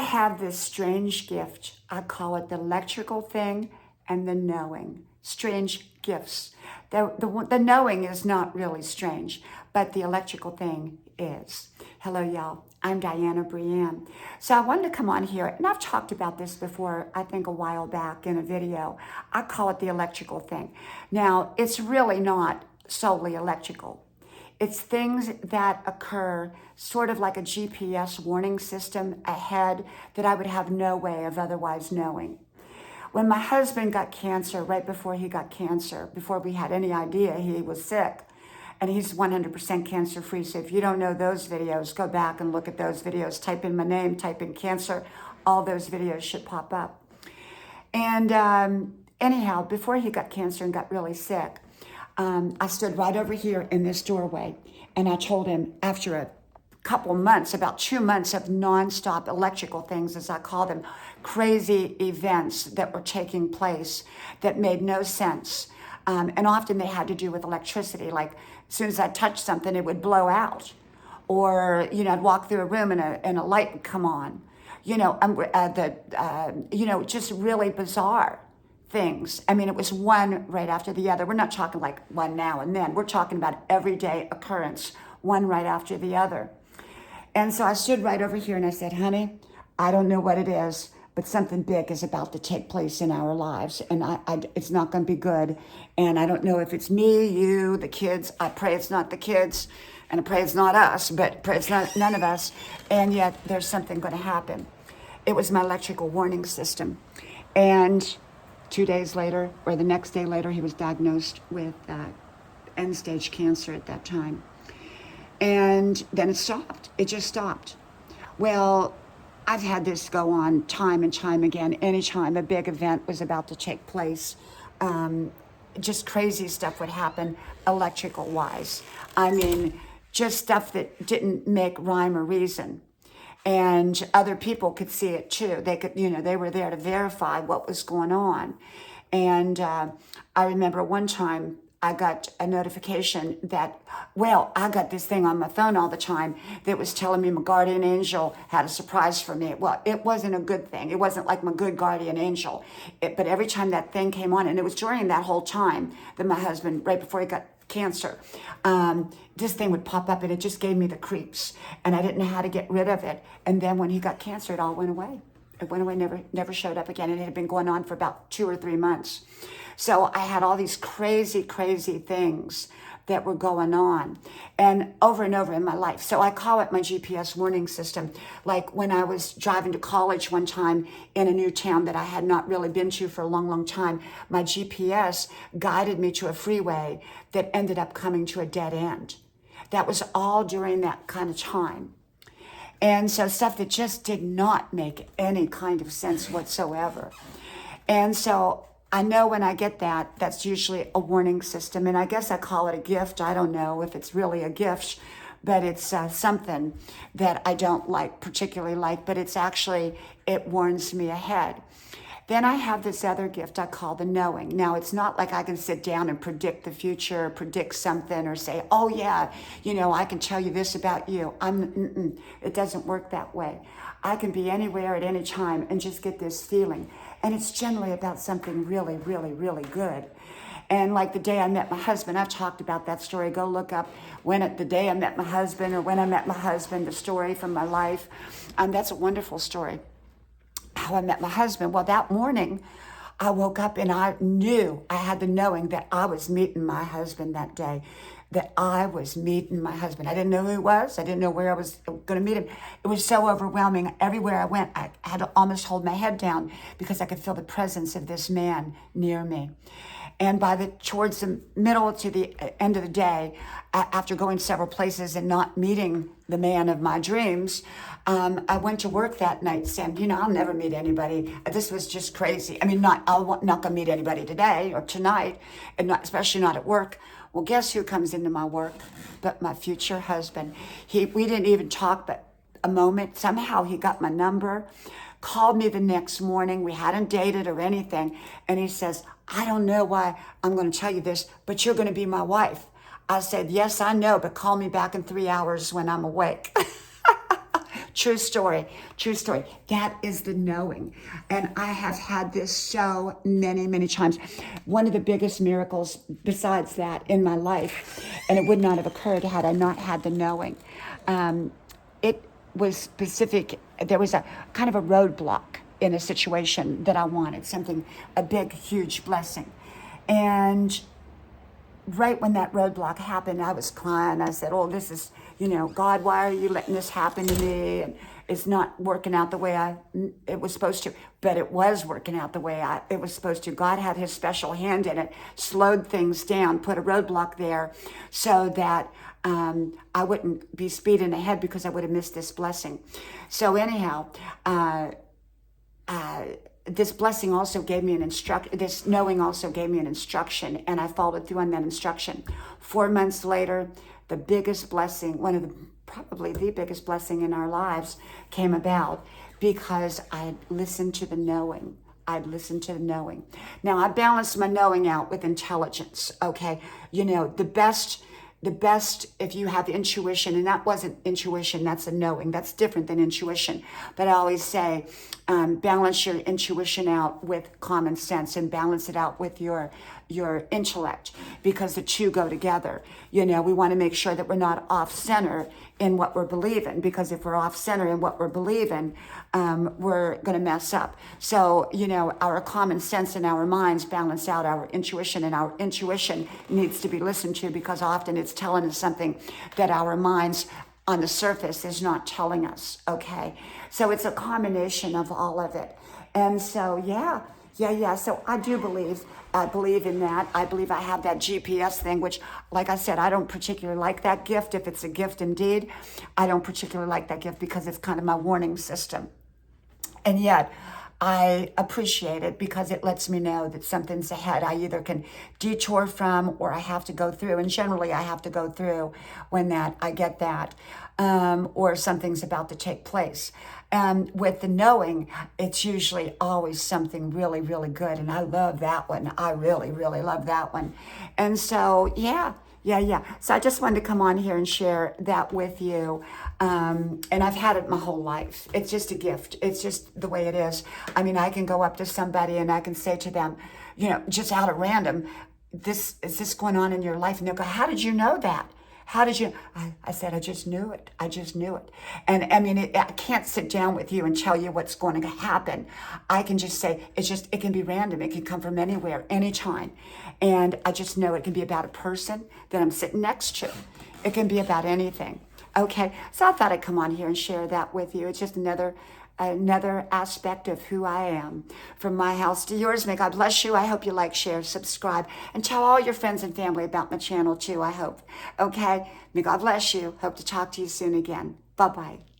have this strange gift. I call it the electrical thing and the knowing. Strange gifts. The knowing is not really strange, but the electrical thing is. Hello, y'all. I'm Diana Brienne. So I wanted to come on here, and I've talked about this before, I think a while back in a video. I call it the electrical thing. Now, it's really not solely electrical. It's things that occur sort of like a GPS warning system ahead that I would have no way of otherwise knowing. When my husband got cancer, right before he got cancer, before we had any idea he was sick, and he's 100% cancer-free. So if you don't know those videos, go back and look at those videos. Type in my name, type in cancer. All those videos should pop up. And anyhow, before he got cancer and got really sick, I stood right over here in this doorway, and I told him after a couple months, about 2 months of nonstop electrical things, as I call them, crazy events that were taking place that made no sense. And often they had to do with electricity. Like as soon as I touched something, it would blow out. Or, I'd walk through a room and a light would come on. Just really bizarre things. I mean, it was one right after the other. We're not talking like one now and then. We're talking about everyday occurrence, one right after the other. And so I stood right over here and I said, honey, I don't know what it is, but something big is about to take place in our lives. And it's not going to be good. And I don't know if it's me, you, the kids. I pray it's not the kids. And I pray it's not us, but I pray it's not none of us. And yet there's something going to happen. It was my electrical warning system. And 2 days later, or the next day later, he was diagnosed with end-stage cancer at that time. And then it stopped. It just stopped. Well, I've had this go on time and time again. Anytime a big event was about to take place, just crazy stuff would happen electrical-wise. I mean, just stuff that didn't make rhyme or reason. And other people could see it too. They could, they were there to verify what was going on. And I remember one time I got a notification that, I got this thing on my phone all the time that was telling me my guardian angel had a surprise for me. Well, it wasn't a good thing. It wasn't like my good guardian angel. But every time that thing came on, and it was during that whole time that my husband, right before he got cancer, this thing would pop up and it just gave me the creeps. And I didn't know how to get rid of it. And then when he got cancer, it all went away. It went away, never showed up again. And it had been going on for about 2 or 3 months. So I had all these crazy, crazy things that were going on and over in my life. So I call it my GPS warning system. Like when I was driving to college one time in a new town that I had not really been to for a long, long time, my GPS guided me to a freeway that ended up coming to a dead end. That was all during that kind of time. And so stuff that just did not make any kind of sense whatsoever. And so I know when I get that, that's usually a warning system. And I guess I call it a gift. I don't know if it's really a gift, but it's something that I don't particularly like, but it warns me ahead. Then I have this other gift I call the knowing. Now, it's not like I can sit down and predict the future, predict something, or say, oh yeah, I can tell you this about you. It doesn't work that way. I can be anywhere at any time and just get this feeling. And it's generally about something really, really, really good. And like the day I met my husband, I've talked about that story. Go look up the day I met my husband, or when I met my husband, the story from my life. That's a wonderful story. How I met my husband. Well, that morning I woke up and I had the knowing that I was meeting my husband that day. I didn't know who he was. I didn't know where I was going to meet him. It was so overwhelming. Everywhere I went, I had to almost hold my head down because I could feel the presence of this man near me. And towards the middle to the end of the day, after going several places and not meeting the man of my dreams, I went to work that night saying, I'll never meet anybody. This was just crazy. I mean, I'm not going to meet anybody today or tonight, and especially not at work. Well, guess who comes into my work but my future husband? We didn't even talk but a moment. Somehow he got my number, called me the next morning. We hadn't dated or anything. And he says, I don't know why I'm going to tell you this, but you're going to be my wife. I said, yes, I know, but call me back in 3 hours when I'm awake. True story. True story. That is the knowing. And I have had this so many, many times. One of the biggest miracles besides that in my life, and it would not have occurred had I not had the knowing. It was specific. There was a kind of a roadblock in a situation that I wanted, something, a big, huge blessing. And right when that roadblock happened, I was crying. I said, oh, this is, God, why are you letting this happen to me? And it's not working out the way it was supposed to. But it was working out the way it was supposed to. God had his special hand in it, slowed things down, put a roadblock there so that I wouldn't be speeding ahead because I would have missed this blessing. So anyhow, this blessing also gave me this knowing also gave me an instruction, and I followed through on that instruction. 4 months later, the biggest blessing, probably the biggest blessing in our lives came about because I had listened to the knowing. I'd listened to the knowing. Now, I balanced my knowing out with intelligence, okay? The best, if you have intuition, and that wasn't intuition, that's a knowing. That's different than intuition. But I always say, balance your intuition out with common sense and balance it out with your intellect, because the two go together. We want to make sure that we're not off center in what we're believing, because if we're off center in what we're believing, we're going to mess up. So, our common sense and our minds balance out our intuition, and our intuition needs to be listened to because often it's telling us something that our minds on the surface is not telling us, okay? So it's a combination of all of it. And so, yeah. So I believe in that. I believe I have that GPS thing, which, like I said, I don't particularly like that gift. If it's a gift indeed, I don't particularly like that gift because it's kind of my warning system. And yet, I appreciate it because it lets me know that something's ahead. I either can detour from, or I have to go through. And generally, I have to go through when I get that, or something's about to take place. And with the knowing, it's usually always something really, really good. And I love that one. I really, really love that one. And so, yeah. So I just wanted to come on here and share that with you. And I've had it my whole life. It's just a gift. It's just the way it is. I mean, I can go up to somebody and I can say to them, just out of random, is this going on in your life? And they'll go, how did you know that? How did you? I said, I just knew it. I just knew it. And I mean, I can't sit down with you and tell you what's going to happen. I can just say, it can be random. It can come from anywhere, anytime. And I just know it can be about a person that I'm sitting next to. It can be about anything. Okay. So I thought I'd come on here and share that with you. It's just another aspect of who I am. From my house to yours, may God bless you. I hope you like, share, subscribe, and tell all your friends and family about my channel too, I hope. Okay? May God bless you. Hope to talk to you soon again. Bye-bye.